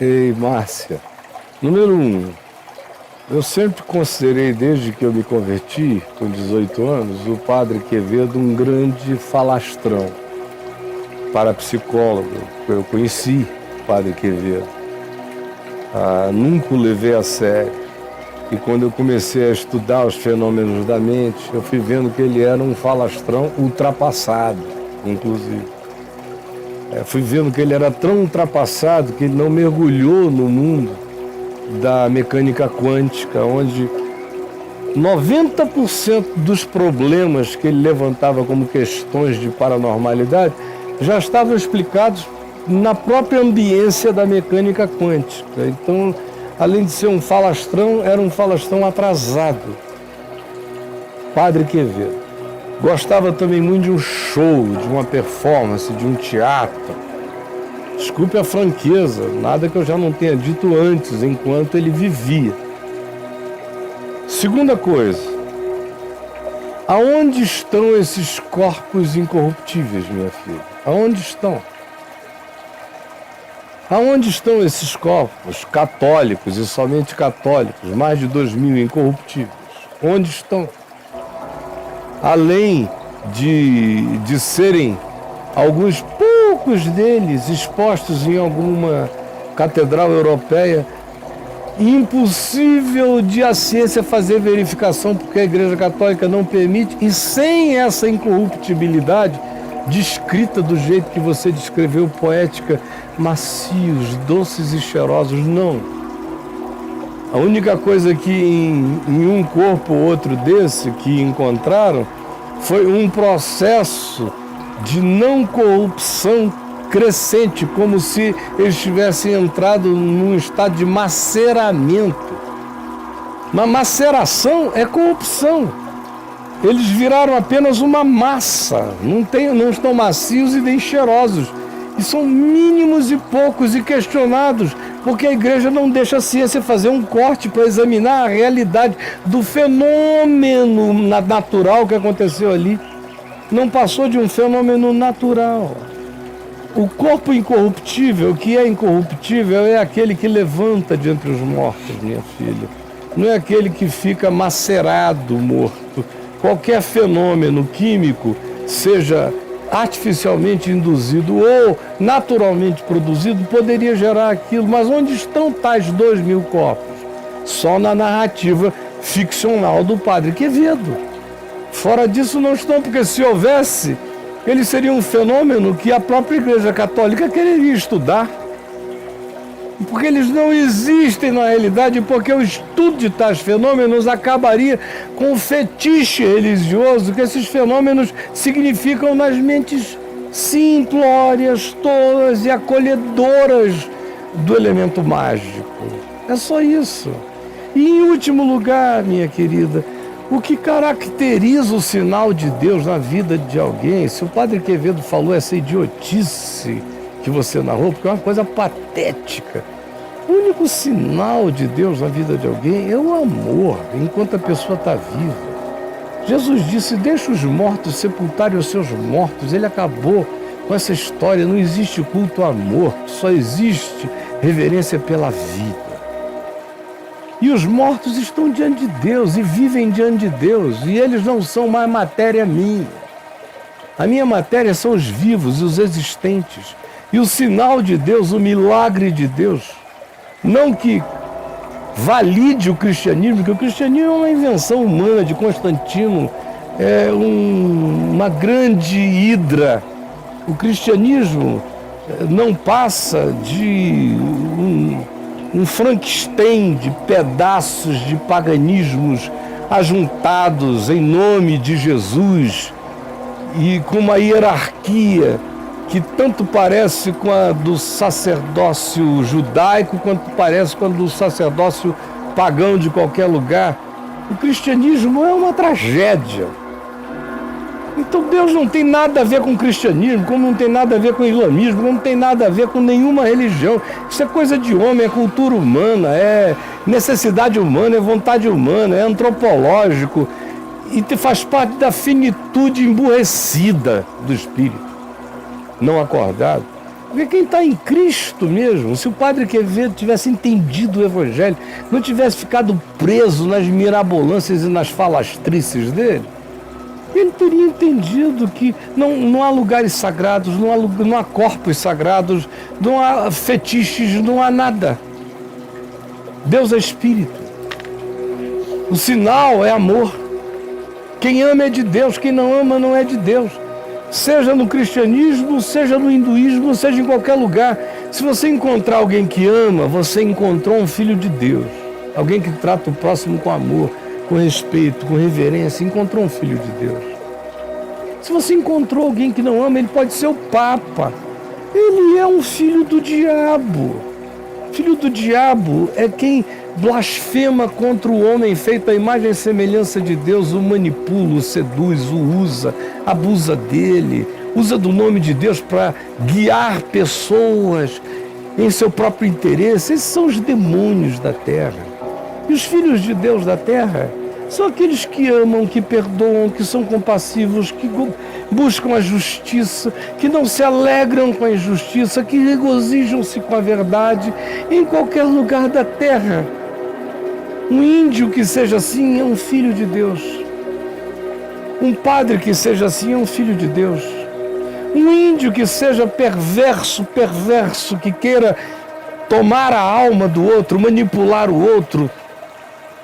Ei, Márcia, número 1, eu sempre considerei, desde que eu me converti, com 18 anos, o Padre Quevedo um grande falastrão, parapsicólogo. Eu conheci o Padre Quevedo, nunca o levei a sério. E quando eu comecei a estudar os fenômenos da mente, eu fui vendo que ele era um falastrão ultrapassado, inclusive. Fui vendo que ele era tão ultrapassado que ele não mergulhou no mundo da mecânica quântica, onde 90% dos problemas que ele levantava como questões de paranormalidade já estavam explicados na própria ambiência da mecânica quântica. Então, além de ser um falastrão, era um falastrão atrasado. Padre Quevedo. Gostava também muito de um show, de uma performance, de um teatro. Desculpe a franqueza, nada que eu já não tenha dito antes, enquanto ele vivia. Segunda coisa, aonde estão esses corpos incorruptíveis, minha filha? Aonde estão? Aonde estão esses corpos católicos e somente católicos, mais de 2.000 incorruptíveis? Onde estão? Além de serem alguns poucos deles expostos em alguma catedral europeia, impossível de a ciência fazer verificação, porque a Igreja Católica não permite, e sem essa incorruptibilidade descrita do jeito que você descreveu, poética, macios, doces e cheirosos, não. A única coisa que em um corpo ou outro desse que encontraram foi um processo de não corrupção crescente, como se eles tivessem entrado num estado de maceramento. Mas maceração é corrupção. Eles viraram apenas uma massa, não estão macios e nem cheirosos. E são mínimos e poucos e questionados, porque a igreja não deixa a ciência fazer um corte para examinar a realidade do fenômeno natural que aconteceu ali. Não passou de um fenômeno natural. O corpo incorruptível, que é incorruptível, é aquele que levanta de entre os mortos, minha filha. Não é aquele que fica macerado, morto. Qualquer fenômeno químico, seja artificialmente induzido ou naturalmente produzido, poderia gerar aquilo. Mas onde estão tais 2.000 corpos? Só na narrativa ficcional do Padre Quevedo. Fora disso não estão, porque se houvesse, ele seria um fenômeno que a própria Igreja Católica quereria estudar. Porque eles não existem na realidade, porque o estudo de tais fenômenos acabaria com o fetiche religioso que esses fenômenos significam nas mentes simplórias, tolas e acolhedoras do elemento mágico. É só isso. E em último lugar, minha querida, o que caracteriza o sinal de Deus na vida de alguém? Se o Padre Quevedo falou essa idiotice que você narrou, porque é uma coisa patética. O único sinal de Deus na vida de alguém é o amor, enquanto a pessoa está viva. Jesus disse, deixa os mortos sepultarem os seus mortos. Ele acabou com essa história, não existe culto ao amor, só existe reverência pela vida. E os mortos estão diante de Deus e vivem diante de Deus, e eles não são mais matéria minha. A minha matéria são os vivos e os existentes. E o sinal de Deus, o milagre de Deus, não que valide o cristianismo, porque o cristianismo é uma invenção humana de Constantino, é uma grande hidra. O cristianismo não passa de um Frankenstein de pedaços de paganismos ajuntados em nome de Jesus e com uma hierarquia que tanto parece com a do sacerdócio judaico quanto parece com a do sacerdócio pagão de qualquer lugar. O cristianismo é uma tragédia. Então Deus não tem nada a ver com o cristianismo, como não tem nada a ver com o islamismo, como não tem nada a ver com nenhuma religião. Isso é coisa de homem, é cultura humana, é necessidade humana, é vontade humana, é antropológico e faz parte da finitude emburrecida do espírito não acordado. Porque quem está em Cristo mesmo, se o padre Quevedo tivesse entendido o Evangelho, não tivesse ficado preso nas mirabolâncias e nas falastrices dele, ele teria entendido que não há lugares sagrados, não há corpos sagrados, não há fetiches, não há nada. Deus é Espírito. O sinal é amor. Quem ama é de Deus, quem não ama não é de Deus. Seja no cristianismo, seja no hinduísmo, seja em qualquer lugar. Se você encontrar alguém que ama, você encontrou um filho de Deus. Alguém que trata o próximo com amor, com respeito, com reverência, encontrou um filho de Deus. Se você encontrou alguém que não ama, ele pode ser o Papa. Ele é um filho do diabo. Filho do diabo é quem blasfema contra o homem feito à imagem e semelhança de Deus, o manipula, o seduz, o usa, abusa dele, usa do nome de Deus para guiar pessoas em seu próprio interesse. Esses são os demônios da terra. E os filhos de Deus da terra são aqueles que amam, que perdoam, que são compassivos, que buscam a justiça, que não se alegram com a injustiça, que regozijam-se com a verdade em qualquer lugar da terra. Um índio que seja assim é um filho de Deus. Um padre que seja assim é um filho de Deus. Um índio que seja perverso, que queira tomar a alma do outro, manipular o outro,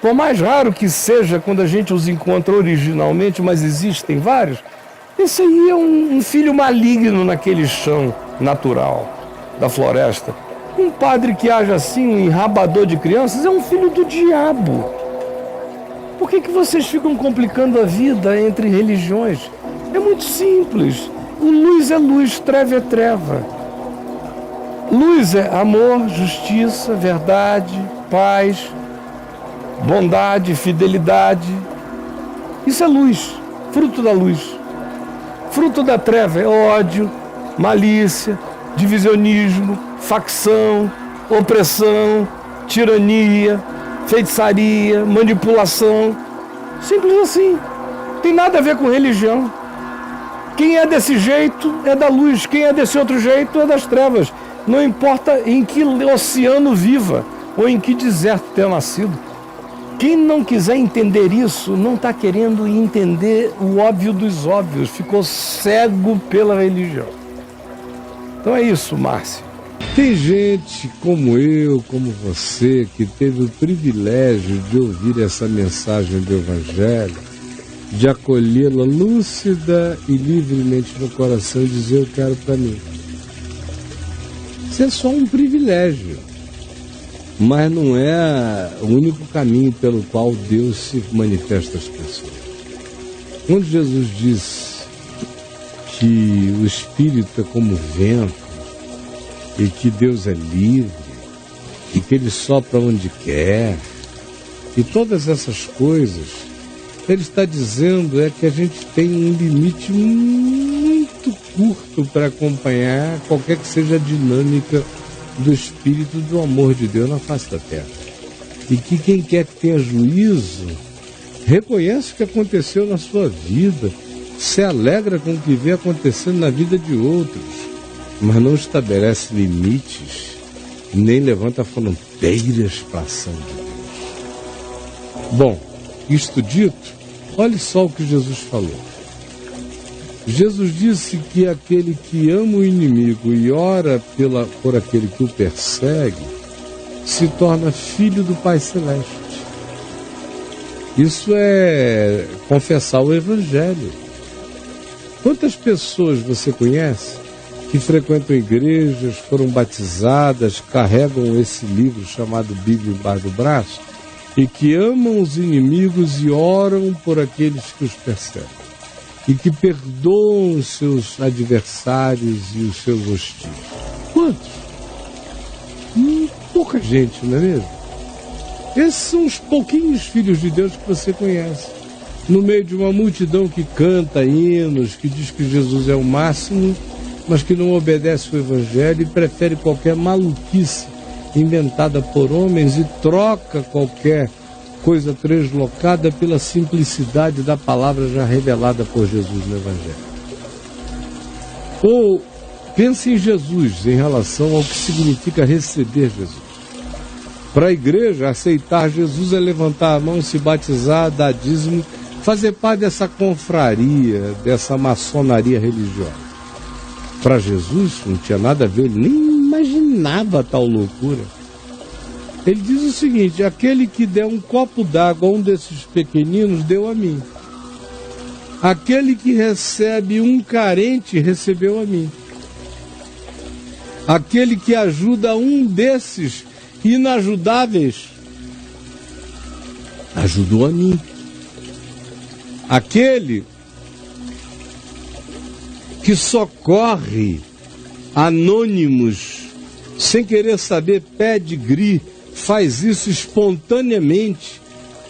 por mais raro que seja quando a gente os encontra originalmente, mas existem vários, esse aí é um filho maligno naquele chão natural da floresta. Um padre que age assim, um enrabador de crianças, é um filho do diabo. Por que vocês ficam complicando a vida entre religiões? É muito simples. O luz é luz, treva é treva. Luz é amor, justiça, verdade, paz, bondade, fidelidade. Isso é luz, fruto da luz. Fruto da treva é ódio, malícia, divisionismo, facção, opressão, tirania, feitiçaria, manipulação. Simples assim. Tem nada a ver com religião. Quem é desse jeito é da luz, quem é desse outro jeito é das trevas. Não importa em que oceano viva ou em que deserto tenha nascido. Quem não quiser entender isso, não está querendo entender o óbvio dos óbvios, ficou cego pela religião. Então é isso, Márcia. Tem gente como eu, como você, que teve o privilégio de ouvir essa mensagem do Evangelho, de acolhê-la lúcida e livremente no coração e dizer: eu quero para mim. Isso é só um privilégio, mas não é o único caminho pelo qual Deus se manifesta às pessoas. Quando Jesus diz que o Espírito é como vento, e que Deus é livre, e que Ele sopra onde quer, e todas essas coisas, Ele está dizendo que a gente tem um limite muito curto para acompanhar qualquer que seja a dinâmica do Espírito do amor de Deus na face da terra. E que quem quer que tenha juízo, reconhece o que aconteceu na sua vida, se alegra com o que vê acontecendo na vida de outros, mas não estabelece limites, nem levanta fronteiras para a ação de Deus. Bom, isto dito, olhe só o que Jesus falou. Jesus disse que aquele que ama o inimigo e ora por aquele que o persegue, se torna filho do Pai Celeste. Isso é confessar o Evangelho. Quantas pessoas você conhece que frequentam igrejas, foram batizadas, carregam esse livro chamado Bíblia embaixo do braço e que amam os inimigos e oram por aqueles que os perseguem e que perdoam os seus adversários e os seus hostis? Quantos? Pouca gente, não é mesmo? Esses são os pouquinhos filhos de Deus que você conhece. No meio de uma multidão que canta hinos, que diz que Jesus é o máximo, mas que não obedece o Evangelho e prefere qualquer maluquice inventada por homens e troca qualquer coisa translocada pela simplicidade da palavra já revelada por Jesus no Evangelho. Ou Pense em Jesus em relação ao que significa receber Jesus. Para a igreja, aceitar Jesus é levantar a mão, se batizar, dar dízimo, fazer parte dessa confraria, dessa maçonaria religiosa. Para Jesus não tinha nada a ver, ele nem imaginava tal loucura. Ele diz o seguinte: aquele que der um copo d'água a um desses pequeninos, deu a mim. Aquele que recebe um carente, recebeu a mim. Aquele que ajuda um desses inajudáveis, ajudou a mim. Aquele que socorre anônimos, sem querer saber pedigree, faz isso espontaneamente,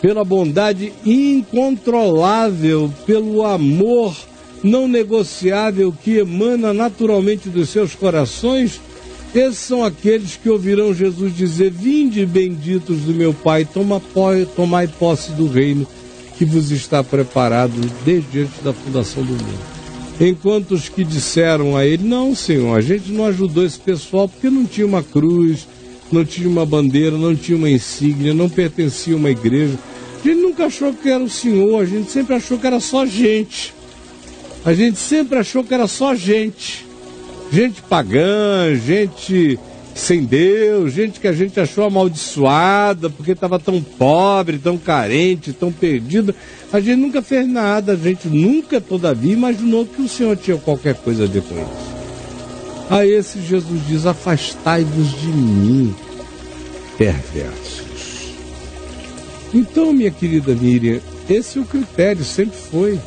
pela bondade incontrolável, pelo amor não negociável que emana naturalmente dos seus corações. Esses são aqueles que ouvirão Jesus dizer: vinde benditos do meu Pai, tomai posse do reino que vos está preparado desde antes da fundação do mundo. Enquanto os que disseram a ele: não, Senhor, a gente não ajudou esse pessoal porque não tinha uma cruz, não tinha uma bandeira, não tinha uma insígnia, não pertencia a uma igreja. A gente nunca achou que era o Senhor, a gente sempre achou que era só gente. A gente sempre achou que era só gente. Gente pagã, gente sem Deus, gente que a gente achou amaldiçoada porque estava tão pobre, tão carente, tão perdida. A gente nunca fez nada, a gente nunca, todavia, imaginou que o Senhor tinha qualquer coisa a ver com isso. A esse Jesus diz: afastai-vos de mim, perversos. Então, minha querida Miriam, esse é o critério, sempre foi.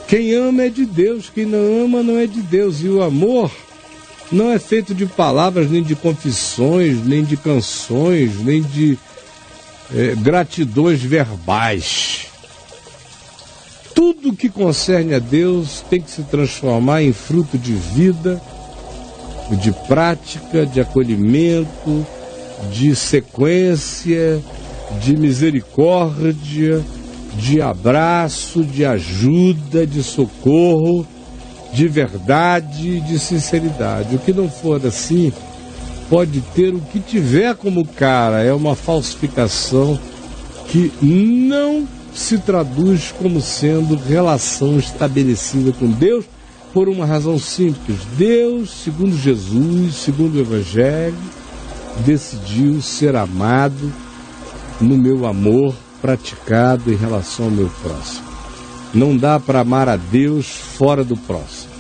Quem ama é de Deus, quem não ama não é de Deus. E o amor não é feito de palavras, nem de confissões, nem de canções, nem de gratidões verbais. Tudo que concerne a Deus tem que se transformar em fruto de vida, de prática, de acolhimento, de sequência, de misericórdia, de abraço, de ajuda, de socorro, de verdade, de sinceridade. O que não for assim, pode ter o que tiver como cara, é uma falsificação que não se traduz como sendo relação estabelecida com Deus, por uma razão simples. Deus, segundo Jesus, segundo o Evangelho, decidiu ser amado no meu amor praticado em relação ao meu próximo. Não dá para amar a Deus fora do próximo.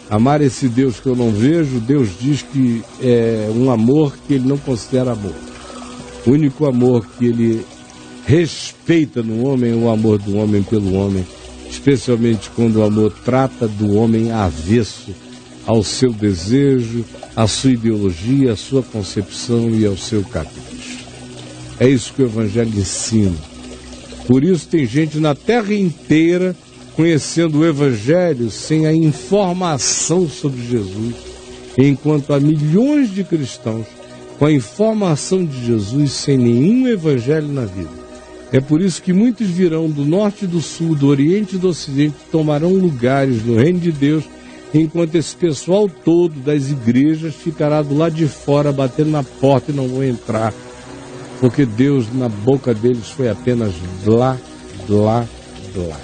Amar esse Deus que eu não vejo, Deus diz que é um amor que ele não considera amor. O único amor que ele respeita no homem é o amor do homem pelo homem, especialmente quando o amor trata do homem avesso ao seu desejo, à sua ideologia, à sua concepção e ao seu capricho. É isso que o Evangelho ensina. Por isso tem gente na terra inteira conhecendo o Evangelho sem a informação sobre Jesus, enquanto há milhões de cristãos com a informação de Jesus sem nenhum Evangelho na vida. É por isso que muitos virão do norte e do sul, do oriente e do ocidente, tomarão lugares no reino de Deus, enquanto esse pessoal todo das igrejas ficará do lado de fora, batendo na porta e não vão entrar, porque Deus na boca deles foi apenas blá, blá, blá.